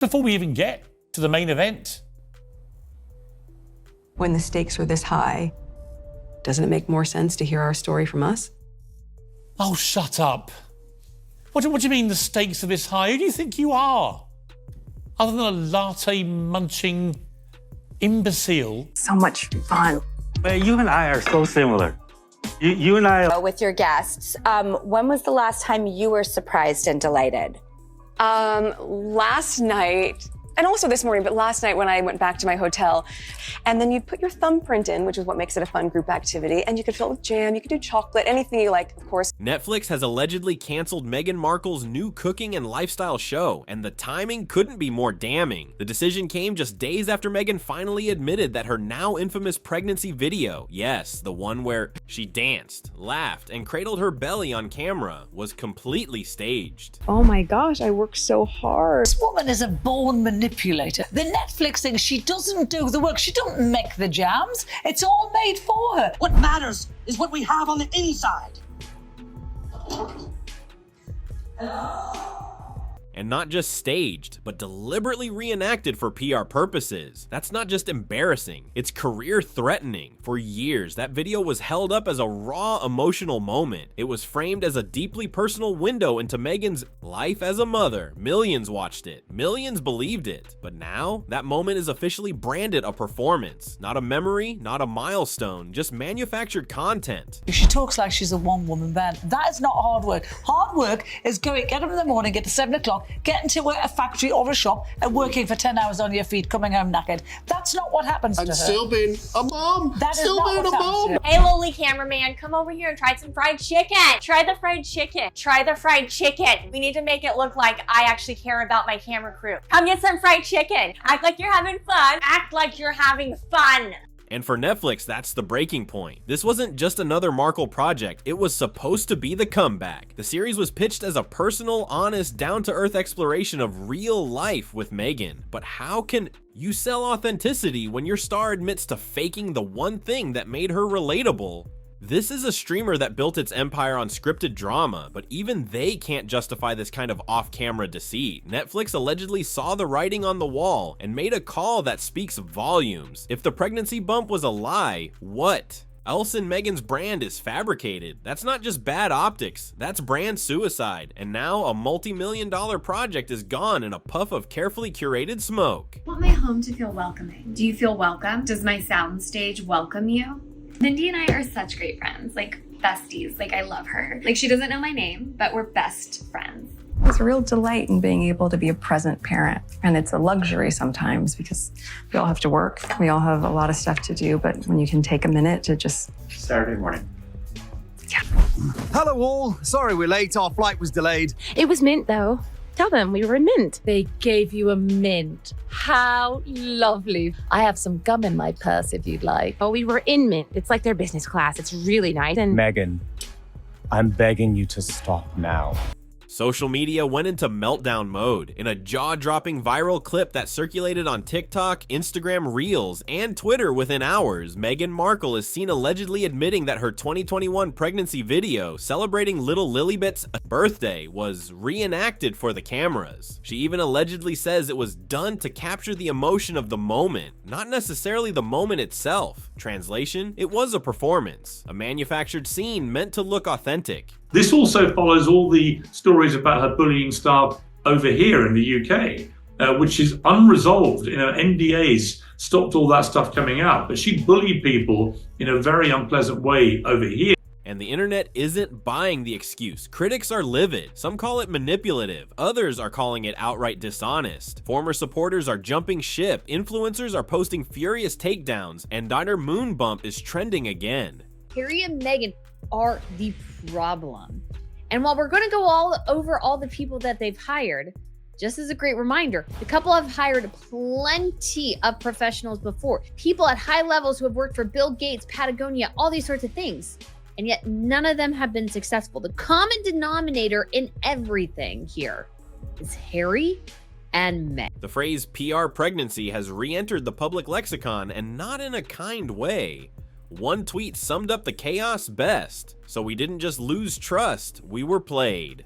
Before we even get to the main event. When the stakes are this high, doesn't it make more sense to hear our story from us? Oh, shut up. What do you mean the stakes are this high? Who do you think you are? Other than a latte-munching imbecile. So much fun. You and I are so similar. You and I... With your guests, when was the last time you were surprised and delighted? Last night, and also this morning, but last night when I went back to my hotel, and then you put your thumbprint in, which is what makes it a fun group activity, and you could fill it with jam, you could do chocolate, anything you like, of course. Netflix has allegedly canceled Meghan Markle's new cooking and lifestyle show, and the timing couldn't be more damning. The decision came just days after Meghan finally admitted that her now infamous pregnancy video, yes, the one where she danced, laughed, and cradled her belly on camera, was completely staged. Oh my gosh, I worked so hard. This woman is a born manipulator. The Netflix thing, she doesn't do the work. She don't make the jams. It's all made for her. What matters is what we have on the inside. And not just staged, but deliberately reenacted for PR purposes. That's not just embarrassing, it's career-threatening. For years, that video was held up as a raw, emotional moment. It was framed as a deeply personal window into Meghan's life as a mother. Millions watched it, millions believed it. But now, that moment is officially branded a performance. Not a memory, not a milestone, just manufactured content. She talks like she's a one-woman band. That is not hard work. Hard work is get up in the morning, get to 7 o'clock, get into a factory or a shop and working for 10 hours on your feet, coming home knackered. That's not what happens to her. And still being a mom. That is still not being what a happens mom. to her. Hey, lowly cameraman, come over here and try some fried chicken. Try the fried chicken. Try the fried chicken. We need to make it look like I actually care about my camera crew. Come get some fried chicken. Act like you're having fun. Act like you're having fun. And for Netflix, that's the breaking point. This wasn't just another Markle project, it was supposed to be the comeback. The series was pitched as a personal, honest, down-to-earth exploration of real life with Meghan. But how can you sell authenticity when your star admits to faking the one thing that made her relatable? This is a streamer that built its empire on scripted drama, but even they can't justify this kind of off-camera deceit. Netflix allegedly saw the writing on the wall and made a call that speaks volumes. If the pregnancy bump was a lie, what else in Meghan's brand is fabricated? That's not just bad optics, that's brand suicide. And now a multi-million-dollar project is gone in a puff of carefully curated smoke. I want my home to feel welcoming. Do you feel welcome? Does my soundstage welcome you? Mindy and I are such great friends, like besties. Like, I love her. Like, she doesn't know my name, but we're best friends. There's a real delight in being able to be a present parent. And it's a luxury sometimes because we all have to work. We all have a lot of stuff to do, but when you can take a minute to just... Saturday morning. Yeah. Hello all. Sorry we're late. Our flight was delayed. It was mint though. Tell them we were in mint. They gave you a mint. How lovely. I have some gum in my purse if you'd like. Oh, we were in mint. It's like their business class. It's really nice. And Meghan, I'm begging you to stop now. Social media went into meltdown mode. In a jaw-dropping viral clip that circulated on TikTok, Instagram Reels, and Twitter within hours, Meghan Markle is seen allegedly admitting that her 2021 pregnancy video celebrating little Lilibet's birthday was reenacted for the cameras. She even allegedly says it was done to capture the emotion of the moment, not necessarily the moment itself. Translation: it was a performance, a manufactured scene meant to look authentic. This also follows all the stories about her bullying staff over here in the UK, which is unresolved. NDAs stopped all that stuff coming out, but she bullied people in a very unpleasant way over here. And the internet isn't buying the excuse. Critics are livid. Some call it manipulative. Others are calling it outright dishonest. Former supporters are jumping ship. Influencers are posting furious takedowns. And Diner Moon Bump is trending again. Harry and Meghan are the problem. And while we're going to go all over all the people that they've hired, just as a great reminder, the couple have hired plenty of professionals before. People at high levels who have worked for Bill Gates, Patagonia, all these sorts of things. And yet none of them have been successful. The common denominator in everything here is Harry and Meghan. The phrase PR pregnancy has re-entered the public lexicon, and not in a kind way. One tweet summed up the chaos best. So we didn't just lose trust, we were played.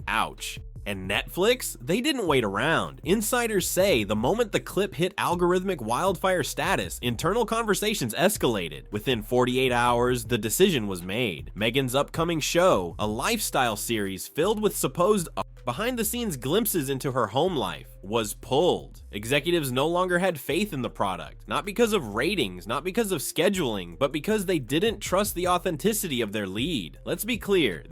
Ouch. And Netflix? They didn't wait around. Insiders say the moment the clip hit algorithmic wildfire status, internal conversations escalated. Within 48 hours, the decision was made. Meghan's upcoming show, a lifestyle series filled with supposed behind-the-scenes glimpses into her home life, was pulled. Executives no longer had faith in the product, not because of ratings, not because of scheduling, but because they didn't trust the authenticity of their lead. Let's be clear,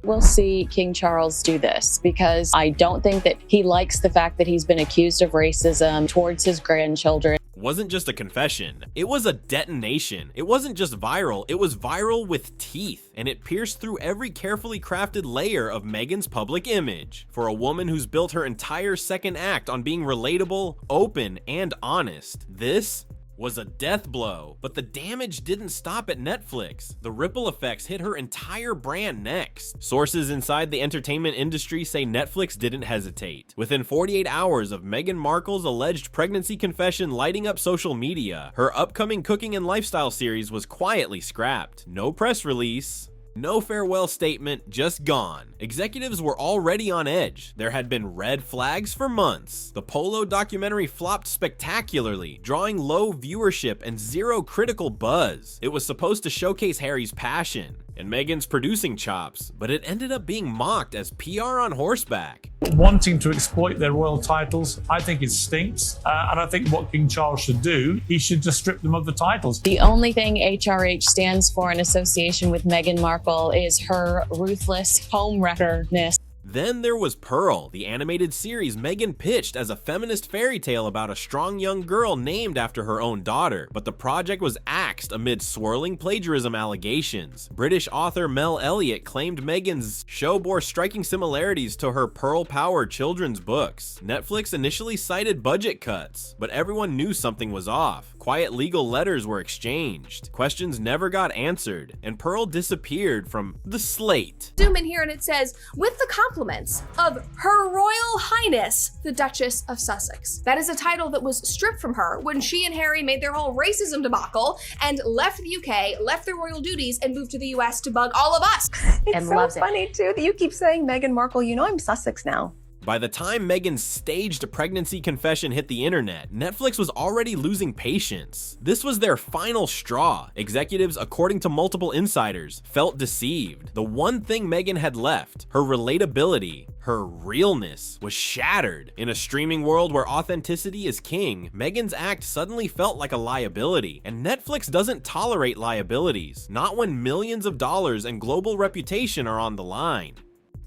We'll see King Charles do this because I don't think that he likes the fact that he's been accused of racism towards his grandchildren. Wasn't just a confession, it was a detonation. It wasn't just viral, it was viral with teeth, and it pierced through every carefully crafted layer of Meghan's public image. For a woman who's built her entire second act on being relatable, open, and honest, this was a death blow. But the damage didn't stop at Netflix. The ripple effects hit her entire brand next. Sources inside the entertainment industry say Netflix didn't hesitate. Within 48 hours of Meghan Markle's alleged pregnancy confession lighting up social media, her upcoming cooking and lifestyle series was quietly scrapped. No press release, no farewell statement, just gone. Executives were already on edge. There had been red flags for months. The Polo documentary flopped spectacularly, drawing low viewership and zero critical buzz. It was supposed to showcase Harry's passion and Meghan's producing chops, but it ended up being mocked as PR on horseback. Wanting to exploit their royal titles, I think it stinks. And I think what King Charles should do, he should just strip them of the titles. The only thing HRH stands for in association with Meghan Markle is her ruthless homewreckerness. Then there was Pearl, the animated series Meghan pitched as a feminist fairy tale about a strong young girl named after her own daughter, but the project was axed amid swirling plagiarism allegations. British author Mel Elliott claimed Meghan's show bore striking similarities to her Pearl Power children's books. Netflix initially cited budget cuts, but everyone knew something was off. Quiet legal letters were exchanged, questions never got answered, and Pearl disappeared from the slate. Zoom in here and it says, with the compliments of Her Royal Highness, the Duchess of Sussex. That is a title that was stripped from her when she and Harry made their whole racism debacle and left the UK, left their royal duties, and moved to the US to bug all of us. It's so funny too that you keep saying Meghan Markle, you know I'm Sussex now. By the time Meghan's staged pregnancy confession hit the internet, Netflix was already losing patience. This was their final straw. Executives, according to multiple insiders, felt deceived. The one thing Meghan had left, her relatability, her realness, was shattered. In a streaming world where authenticity is king, Meghan's act suddenly felt like a liability, and Netflix doesn't tolerate liabilities, not when millions of dollars and global reputation are on the line.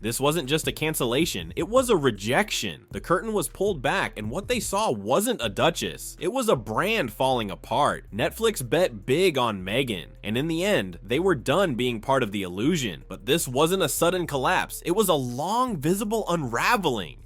This wasn't just a cancellation, it was a rejection. The curtain was pulled back and what they saw wasn't a duchess, it was a brand falling apart. Netflix bet big on Meghan, and in the end, they were done being part of the illusion. But this wasn't a sudden collapse, it was a long, visible unraveling.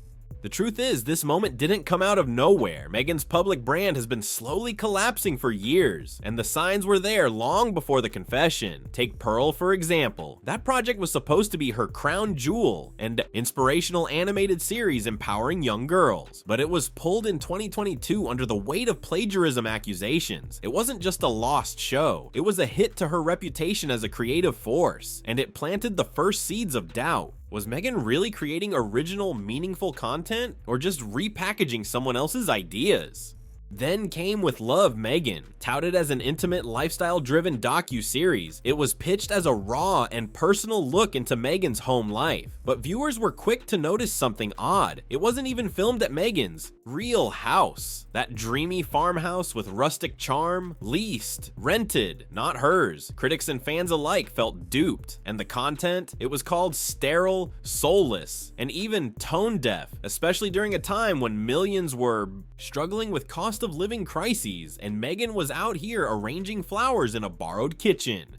The truth is, this moment didn't come out of nowhere. Meghan's public brand has been slowly collapsing for years, and the signs were there long before the confession. Take Pearl, for example. That project was supposed to be her crown jewel and inspirational animated series empowering young girls, but it was pulled in 2022 under the weight of plagiarism accusations. It wasn't just a lost show, it was a hit to her reputation as a creative force, and it planted the first seeds of doubt. Was Meghan really creating original, meaningful content, or just repackaging someone else's ideas? Then came With Love, Meghan. Touted as an intimate, lifestyle-driven docu-series, it was pitched as a raw and personal look into Meghan's home life. But viewers were quick to notice something odd. It wasn't even filmed at Meghan's real house. That dreamy farmhouse with rustic charm, leased, rented, not hers. Critics and fans alike felt duped. And the content? It was called sterile, soulless, and even tone-deaf, especially during a time when millions were struggling with cost of living crises, and Meghan was out here arranging flowers in a borrowed kitchen.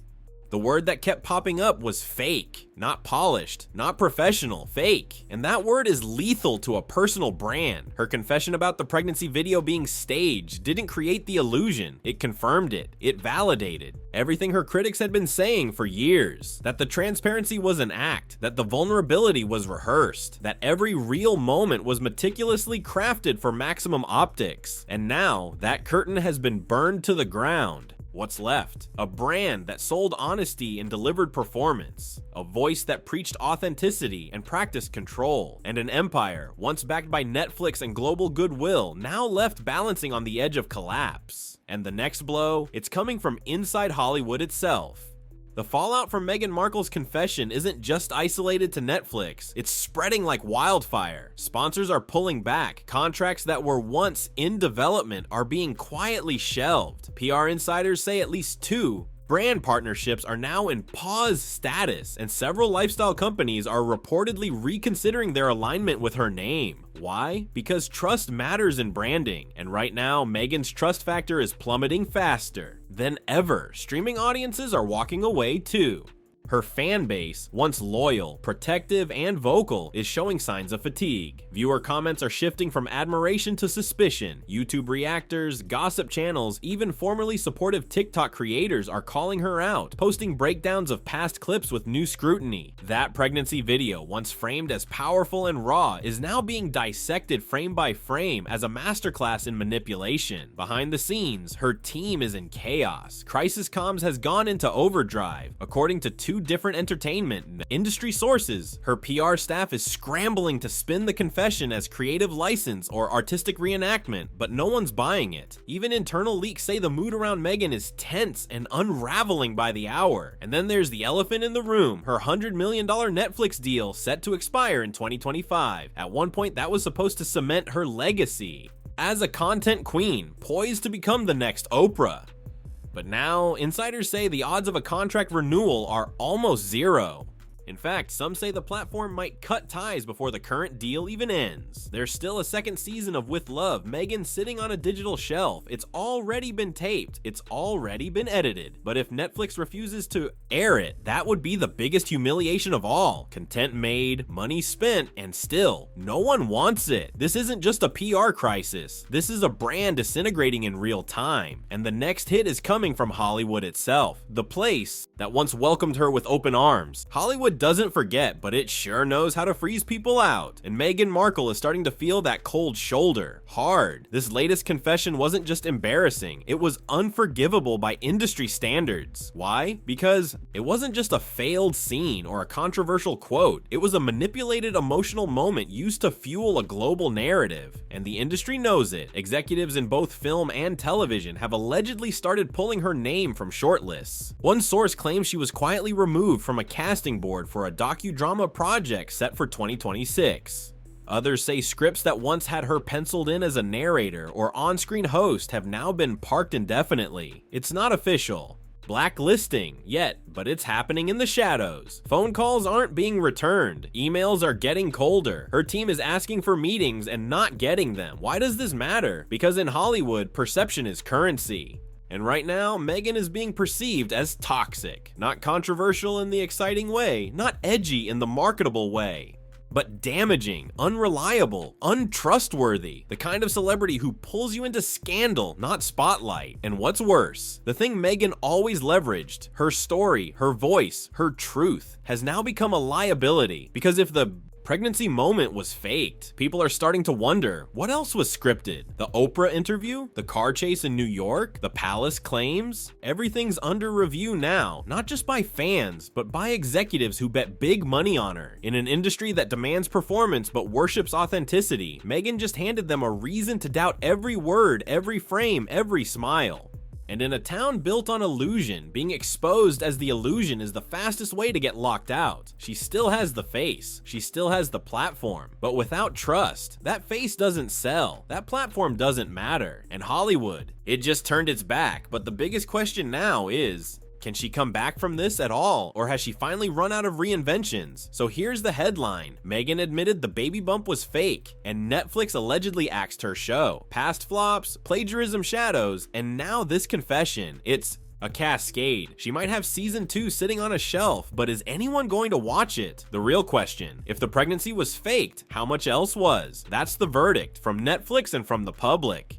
The word that kept popping up was fake, not polished, not professional, fake. And that word is lethal to a personal brand. Her confession about the pregnancy video being staged didn't create the illusion, it confirmed it, it validated everything her critics had been saying for years. That the transparency was an act, that the vulnerability was rehearsed, that every real moment was meticulously crafted for maximum optics. And now, that curtain has been burned to the ground. What's left? A brand that sold honesty and delivered performance, a voice that preached authenticity and practiced control, and an empire once backed by Netflix and global goodwill, now left balancing on the edge of collapse. And the next blow, it's coming from inside Hollywood itself. The fallout from Meghan Markle's confession isn't just isolated to Netflix, it's spreading like wildfire. Sponsors are pulling back, contracts that were once in development are being quietly shelved. PR insiders say at least 2 brand partnerships are now in pause status, and several lifestyle companies are reportedly reconsidering their alignment with her name. Why? Because trust matters in branding, and right now, Meghan's trust factor is plummeting faster than ever. Streaming audiences are walking away too. Her fan base, once loyal, protective, and vocal, is showing signs of fatigue. Viewer comments are shifting from admiration to suspicion. YouTube reactors, gossip channels, even formerly supportive TikTok creators are calling her out, posting breakdowns of past clips with new scrutiny. That pregnancy video, once framed as powerful and raw, is now being dissected frame by frame as a masterclass in manipulation. Behind the scenes, her team is in chaos. Crisis Comms has gone into overdrive. According to 2 different entertainment industry sources, her PR staff is scrambling to spin the confession as creative license or artistic reenactment, but no one's buying it. Even internal leaks say the mood around Meghan is tense and unraveling by the hour. And then there's the elephant in the room, her $100 million Netflix deal set to expire in 2025. At one point, that was supposed to cement her legacy as a content queen, poised to become the next Oprah. But now, insiders say the odds of a contract renewal are almost zero. In fact, some say the platform might cut ties before the current deal even ends. There's still a second season of With Love, Meghan sitting on a digital shelf. It's already been taped, it's already been edited. But if Netflix refuses to air it, that would be the biggest humiliation of all. Content made, money spent, and still, no one wants it. This isn't just a PR crisis. This is a brand disintegrating in real time. And the next hit is coming from Hollywood itself, the place that once welcomed her with open arms. Hollywood doesn't forget, but it sure knows how to freeze people out. And Meghan Markle is starting to feel that cold shoulder hard. This latest confession wasn't just embarrassing, it was unforgivable by industry standards. Why? Because it wasn't just a failed scene or a controversial quote, it was a manipulated emotional moment used to fuel a global narrative. And the industry knows it. Executives in both film and television have allegedly started pulling her name from shortlists. One source claims she was quietly removed from a casting board for a docudrama project set for 2026. Others say scripts that once had her penciled in as a narrator or on-screen host have now been parked indefinitely. It's not official. Blacklisting yet, but it's happening in the shadows. Phone calls aren't being returned. Emails are getting colder. Her team is asking for meetings and not getting them. Why does this matter? Because in Hollywood, perception is currency. And right now, Meghan is being perceived as toxic. Not controversial in the exciting way, not edgy in the marketable way, but damaging, unreliable, untrustworthy. The kind of celebrity who pulls you into scandal, not spotlight. And what's worse, the thing Meghan always leveraged, her story, her voice, her truth, has now become a liability. Because if the pregnancy moment was faked, people are starting to wonder, what else was scripted? The Oprah interview? The car chase in New York? The palace claims? Everything's under review now, not just by fans, but by executives who bet big money on her. In an industry that demands performance but worships authenticity, Meghan just handed them a reason to doubt every word, every frame, every smile. And in a town built on illusion, being exposed as the illusion is the fastest way to get locked out. She still has the face, she still has the platform, but without trust, that face doesn't sell, that platform doesn't matter. And Hollywood, it just turned its back. But the biggest question now is, can she come back from this at all, or has she finally run out of reinventions? So here's the headline. Meghan admitted the baby bump was fake, and Netflix allegedly axed her show. Past flops, plagiarism shadows, and now this confession. It's a cascade. She might have season 2 sitting on a shelf, but is anyone going to watch it? The real question, if the pregnancy was faked, how much else was? That's the verdict from Netflix and from the public.